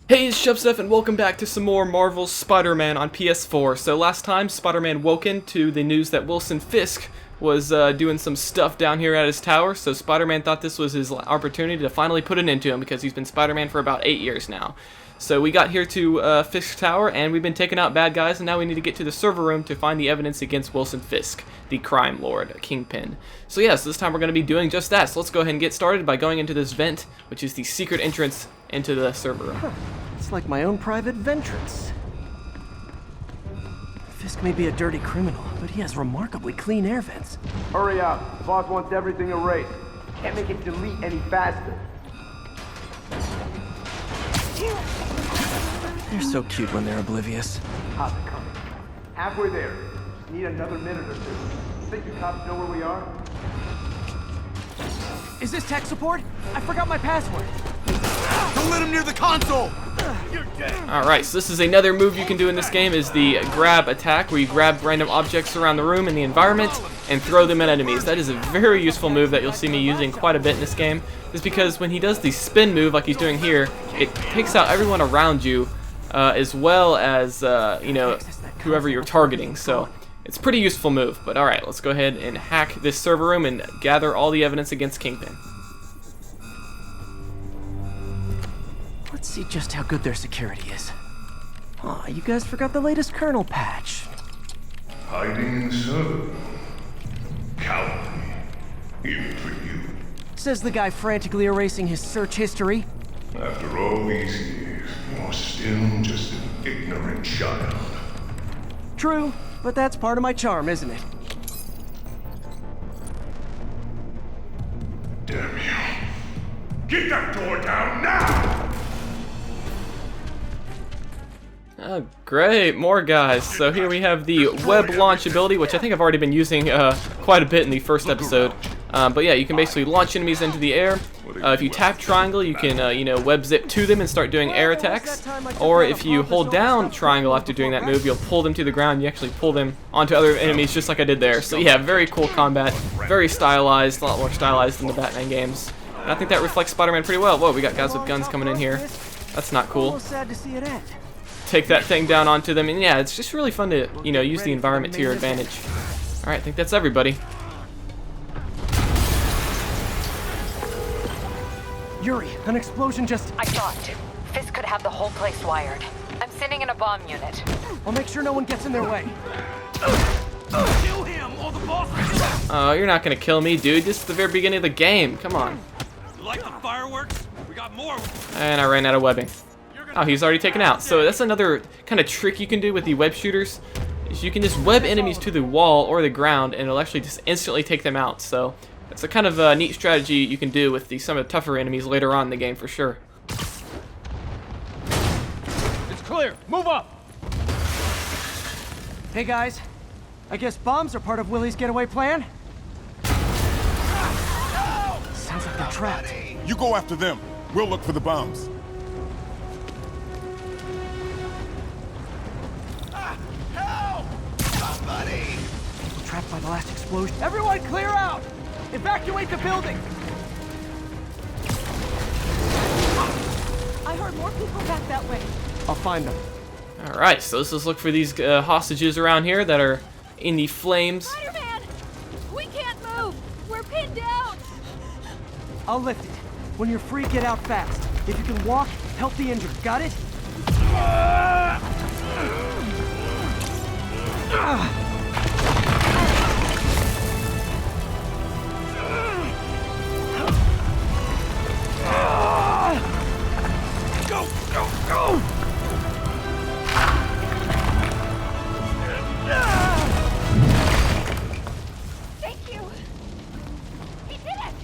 Hey, it's Chef and welcome back to some more Marvel's Spider-Man on PS4. So last time, Spider-Man woke into the news that Wilson Fisk was doing some stuff down here at his tower, so Spider-Man thought this was his opportunity to finally put an end to him because he's been Spider-Man for about 8 years now. So we got here to Fisk's tower, and we've been taking out bad guys, and now we need to get to the server room to find the evidence against Wilson Fisk, the crime lord, Kingpin. So yes, this time we're going to be doing just that, so let's go ahead and get started by going into this vent, which is the secret entrance into the server room. It's like my own private ventrance. Fisk may be a dirty criminal, but he has remarkably clean air vents. Hurry up. The boss wants everything erased. Can't make it delete any faster. They're so cute when they're oblivious. How's it coming? Halfway there. Just need another minute or two. Think the cops know where we are? Is this tech support? I forgot my password. Don't let him near the console! Alright, so this is another move you can do in this game, is the grab attack, where you grab random objects around the room and the environment and throw them at enemies. That is a very useful move that you'll see me using quite a bit in this game, is because when he does the spin move like he's doing here, it takes out everyone around you, as well as, you know, whoever you're targeting. So it's a pretty useful move. But alright, let's go ahead and hack this server room and gather all the evidence against Kingpin. Let's see just how good their security is. Aw, you guys forgot the latest kernel patch. Hiding in the server. Cowardly. Even for you. Says the guy frantically erasing his search history. After all these years, you're still just an ignorant child. True, but that's part of my charm, isn't it? Damn you. Get that door down now! Oh, great, more guys. So here we have the web launch ability, which I think I've already been using quite a bit in the first episode. But yeah, you can basically launch enemies into the air. If you tap triangle, you can, you know, web zip to them and start doing air attacks. Or if you hold down triangle after doing that move, you'll pull them to the ground. You actually pull them onto other enemies just like I did there. So yeah, very cool combat, very stylized, a lot more stylized than the Batman games. And I think that reflects Spider-Man pretty well. Whoa, we got guys with guns coming in here. That's not cool. Almost sad to see it end. Take that thing down onto them, and yeah, it's just really fun to, you know, use the environment to your advantage. Alright, I think that's everybody. Yuri, an explosion just... I saw it. Fisk could have the whole place wired. I'm sending in a bomb unit. I'll make sure no one gets in their way. Kill him, or the boss will kill him! Oh, you're not gonna kill me, dude. This is the very beginning of the game. Come on. You like the fireworks? We got more. And I ran out of webbing. Oh, he's already taken out. So that's another kind of trick you can do with the web shooters. Is you can just web enemies to the wall or the ground, and it'll actually just instantly take them out. So it's a kind of neat strategy you can do with some of the tougher enemies later on in the game for sure. It's clear. Move up. Hey guys, I guess bombs are part of Willie's getaway plan? Sounds like they're trapped. You go after them. We'll look for the bombs. Trapped by the last explosion. Everyone clear out! Evacuate the building! I heard more people back that way. I'll find them. Alright, so let's just look for these hostages around here that are in the flames. Spider-Man! We can't move! We're pinned down! I'll lift it. When you're free, get out fast. If you can walk, help the injured. Got it? Go, go, go! Thank you! He did it!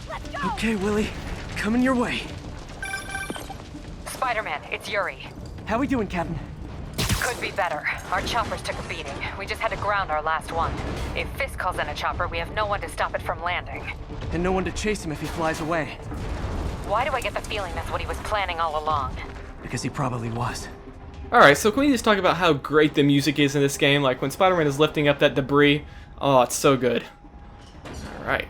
Let's go! Okay, Willie. Coming your way. Spider-Man, it's Yuri. How we doing, Captain? Could be better. Our choppers took a beating. We just had to ground our last one. If Fisk calls in a chopper, we have no one to stop it from landing. And no one to chase him if he flies away. Why do I get the feeling that's what he was planning all along? Because he probably was. Alright, so can we just talk about how great the music is in this game? Like when Spider-Man is lifting up that debris. Oh, it's so good. Alright.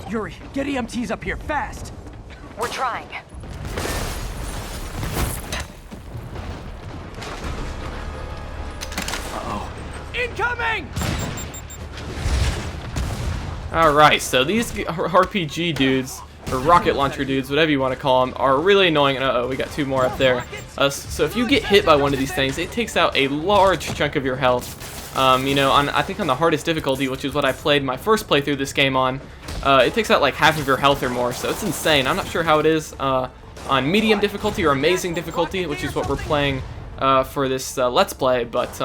Yuri, get EMTs up here, fast! We're trying. Incoming! Alright, so these RPG dudes, or rocket launcher dudes, whatever you want to call them, are really annoying. And uh-oh, we got 2 more up there. So if you get hit by one of these things, it takes out a large chunk of your health. You know, I think on the hardest difficulty, which is what I played my first playthrough of this game on, it takes out like half of your health or more, so it's insane. I'm not sure how it is on medium difficulty or amazing difficulty, which is what we're playing for this Let's Play, but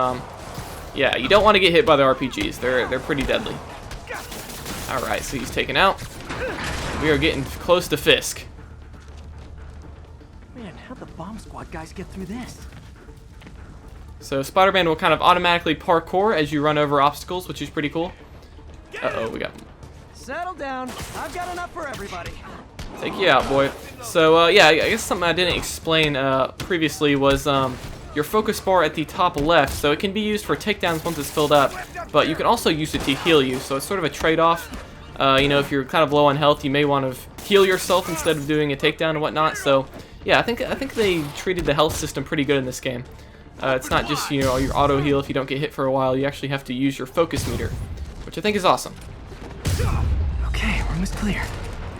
yeah, you don't want to get hit by the RPGs. They're pretty deadly. Alright, so he's taken out. We are getting close to Fisk. Man, how'd the bomb squad guys get through this? So Spider-Man will kind of automatically parkour as you run over obstacles, which is pretty cool. Uh-oh, we got... Settle down. I've got enough for everybody. Take you out, boy. So, yeah, I guess something I didn't explain previously was your focus bar at the top left. So it can be used for takedowns once it's filled up, but you can also use it to heal you. So it's sort of a trade-off. You know, if you're kind of low on health, you may want to heal yourself instead of doing a takedown and whatnot. So, yeah, I think they treated the health system pretty good in this game. It's not just, you know, your auto heal if you don't get hit for a while. You actually have to use your focus meter, which I think is awesome. Okay, room is clear.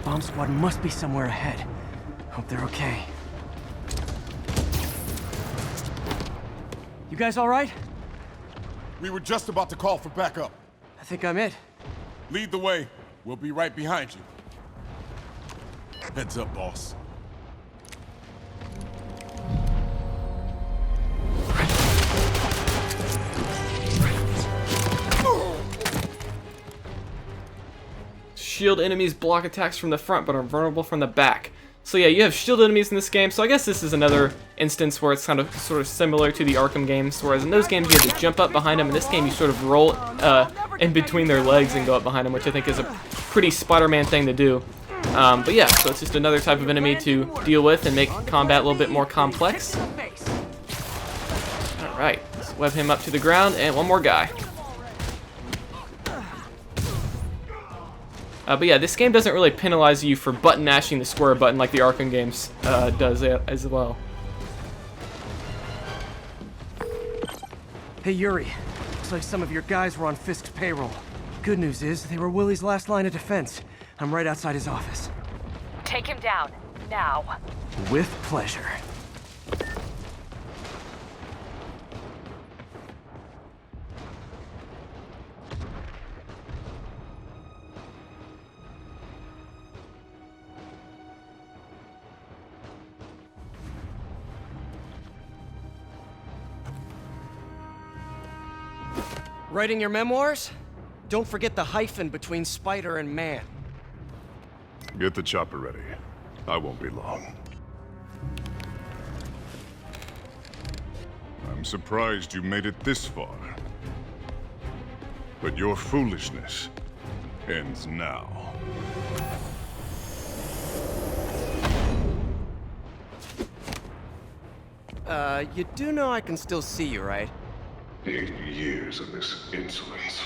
Bomb squad must be somewhere ahead. Hope they're okay. You guys all right? We were just about to call for backup. I think I'm it. Lead the way. We'll be right behind you. Heads up, boss. Shield enemies block attacks from the front but are vulnerable from the back. So yeah, you have shield enemies in this game, so I guess this is another instance where it's kind of sort of similar to the Arkham games, whereas in those games you had to jump up behind them. In this game you sort of roll in between their legs and go up behind them, which I think is a pretty Spider-Man thing to do. But yeah, so it's just another type of enemy to deal with and make combat a little bit more complex. Alright, let's web him up to the ground, and one more guy. But yeah, this game doesn't really penalize you for button mashing the square button like the Arkham games does as well. Hey, Yuri. Looks like some of your guys were on Fisk's payroll. Good news is, they were Willie's last line of defense. I'm right outside his office. Take him down, now. With pleasure. Writing your memoirs? Don't forget the hyphen between spider and man. Get the chopper ready. I won't be long. I'm surprised you made it this far. But your foolishness ends now. You do know I can still see you, right? 8 years of this insolence.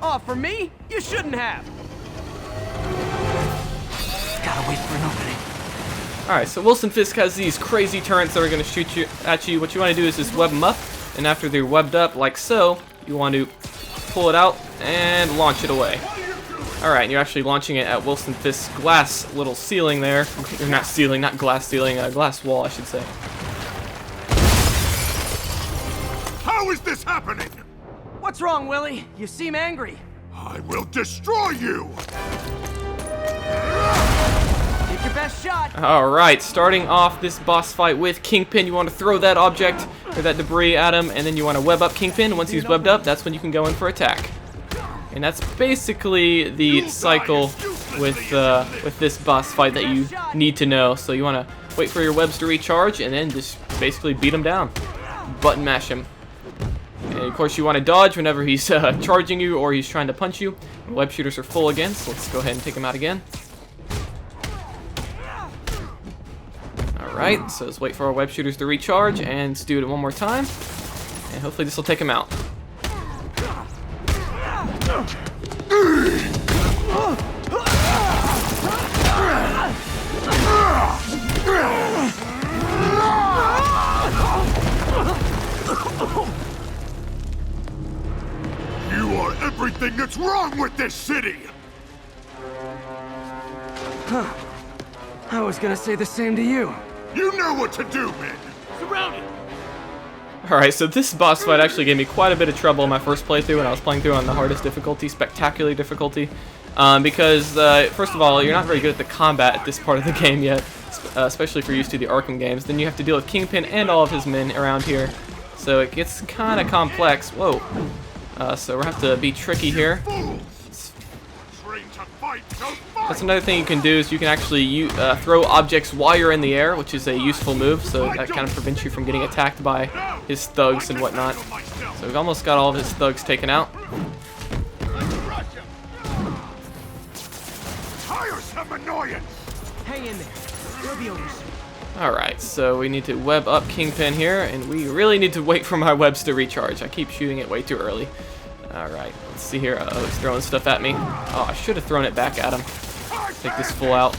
Oh, for me? You shouldn't have. Gotta wait for an opening. Alright, so Wilson Fisk has these crazy turrets that are going to shoot at you. What you want to do is just web them up, and after they're webbed up like so, you want to pull it out and launch it away. Alright, and you're actually launching it at Wilson Fisk's glass little ceiling there. Or not ceiling, not glass ceiling, glass wall, I should say. How is this happening? What's wrong, Willie? You seem angry. I will destroy you! Take your best shot. Alright, starting off this boss fight with Kingpin, you want to throw that object or that debris at him, and then you want to web up Kingpin. Once he's webbed up, that's when you can go in for attack. And that's basically the cycle with this boss fight that you need to know. So you want to wait for your webs to recharge and then just basically beat him down. Button mash him. And of course you want to dodge whenever he's charging you or he's trying to punch you. Web shooters are full again, so let's go ahead and take him out again. Alright, so let's wait for our web shooters to recharge and let's do it one more time. And hopefully this will take him out. What's wrong with this city? I was gonna say the same to you. You know what to do, man. Surrounded! Alright, so this boss fight actually gave me quite a bit of trouble in my first playthrough when I was playing through on the hardest difficulty, spectacular difficulty. Because, first of all, you're not very good at the combat at this part of the game yet, especially if you're used to the Arkham games. Then you have to deal with Kingpin and all of his men around here, so it gets kind of complex. Whoa. So we're going to have to be tricky here. That's another thing you can do is you can actually throw objects while you're in the air, which is a useful move, so that kind of prevents you from getting attacked by his thugs and whatnot. So we've almost got all of his thugs taken out. Tiresome annoyance! Hang in there. We'll be over soon. Alright, so we need to web up Kingpin here, and we really need to wait for my webs to recharge. I keep shooting it way too early. Alright, let's see here. Uh-oh, he's throwing stuff at me. Oh, I should have thrown it back at him. Take this full out.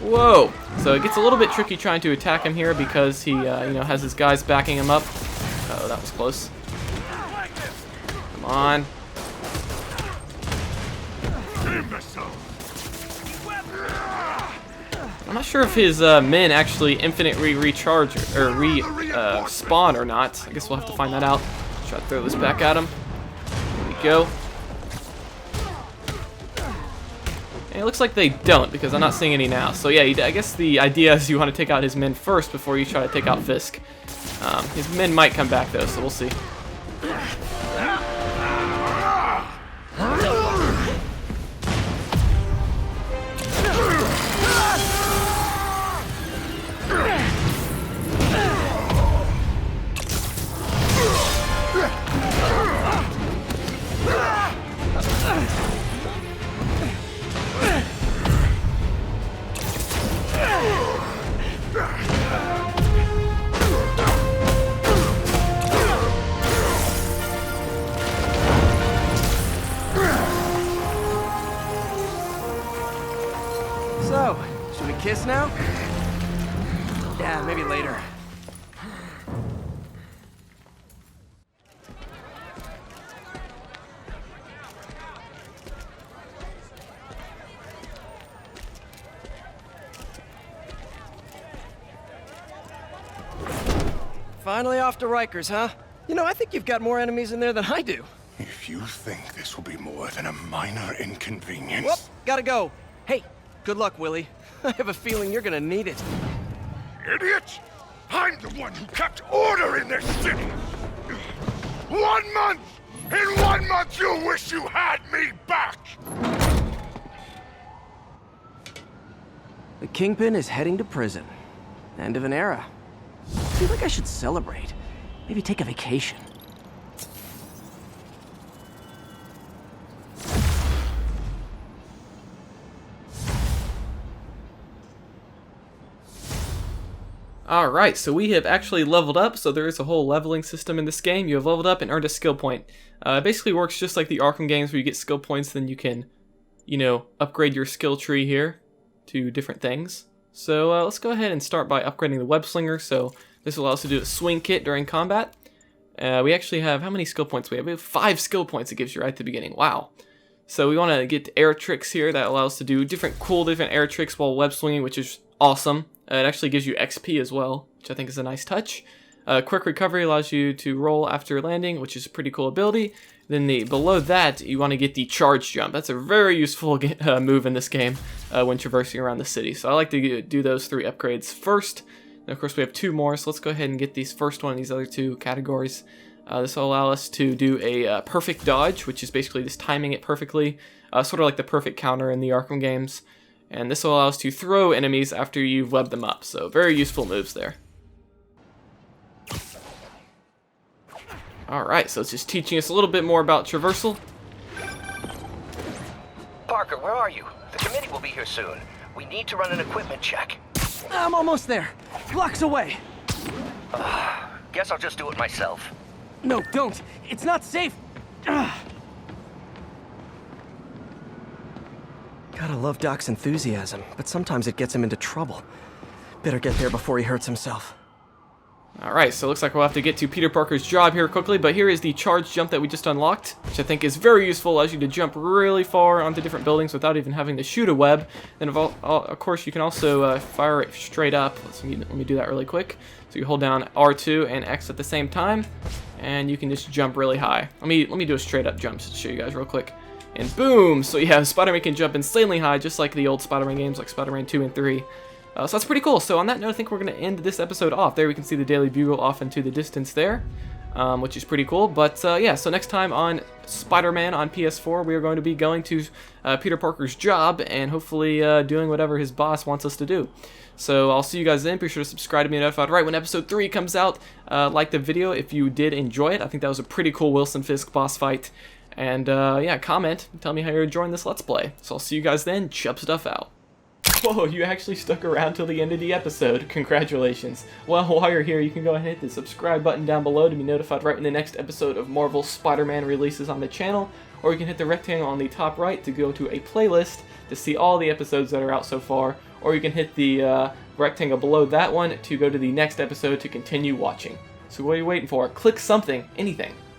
Whoa! So it gets a little bit tricky trying to attack him here because he, has his guys backing him up. Oh, that was close. Come on. I'm not sure if his men actually infinitely recharge or spawn or not. I guess we'll have to find that out. Try to throw this back at him. There we go. And it looks like they don't because I'm not seeing any now. So yeah, I guess the idea is you want to take out his men first before you try to take out Fisk. His men might come back though, so we'll see. So, should we kiss now? Yeah, maybe later. Finally off to Rikers, huh? You know, I think you've got more enemies in there than I do. If you think this will be more than a minor inconvenience... Whoop, gotta go. Hey, good luck, Willie. I have a feeling you're gonna need it. Idiot! I'm the one who kept order in this city! 1 month! In 1 month you'll wish you had me back! The Kingpin is heading to prison. End of an era. I feel like I should celebrate. Maybe take a vacation. Alright, so we have actually leveled up, so there is a whole leveling system in this game. You have leveled up and earned a skill point. It basically works just like the Arkham games where you get skill points, then you can, upgrade your skill tree here to different things. So let's go ahead and start by upgrading the web slinger. So this will allow us to do a swing kit during combat. We actually have, how many skill points we have? We have 5 skill points it gives you right at the beginning. Wow. So we want to get air tricks here that allows us to do different air tricks while web swinging, which is awesome. It actually gives you XP as well, which I think is a nice touch. Quick recovery allows you to roll after landing, which is a pretty cool ability. Then below that, you want to get the charge jump. That's a very useful move in this game when traversing around the city. So I like to do those 3 upgrades first. And of course we have 2 more, so let's go ahead and get these first one, these other 2 categories. This will allow us to do a perfect dodge, which is basically just timing it perfectly, sort of like the perfect counter in the Arkham games. And this will allow us to throw enemies after you've webbed them up, so very useful moves there. Alright, so it's just teaching us a little bit more about traversal. Parker, where are you? The committee will be here soon. We need to run an equipment check. I'm almost there. Blocks away. Guess I'll just do it myself. No, don't. It's not safe. Gotta love Doc's enthusiasm, but sometimes it gets him into trouble. Better get there before he hurts himself. Alright, so it looks like we'll have to get to Peter Parker's job here quickly, but here is the charge jump that we just unlocked, which I think is very useful. Allows you to jump really far onto different buildings without even having to shoot a web. Then, of course, you can also fire it straight up. Let me do that really quick. So you hold down R2 and X at the same time, and you can just jump really high. Let me do a straight up jump to show you guys real quick. And boom! So yeah, Spider-Man can jump insanely high, just like the old Spider-Man games, like Spider-Man 2 and 3. So that's pretty cool. So on that note, I think we're going to end this episode off. There we can see the Daily Bugle off into the distance there, which is pretty cool. But yeah, so next time on Spider-Man on PS4, we are going to be going to Peter Parker's job and hopefully doing whatever his boss wants us to do. So I'll see you guys then. Be sure to subscribe to be notified right when episode 3 comes out. Like the video if you did enjoy it. I think that was a pretty cool Wilson Fisk boss fight. And yeah, comment. Tell me how you're enjoying this Let's Play. So I'll see you guys then. Chubb stuff out. Whoa, you actually stuck around till the end of the episode. Congratulations. Well, while you're here, you can go ahead and hit the subscribe button down below to be notified right when the next episode of Marvel Spider-Man releases on the channel, or you can hit the rectangle on the top right to go to a playlist to see all the episodes that are out so far, or you can hit the rectangle below that one to go to the next episode to continue watching. So what are you waiting for? Click something, anything.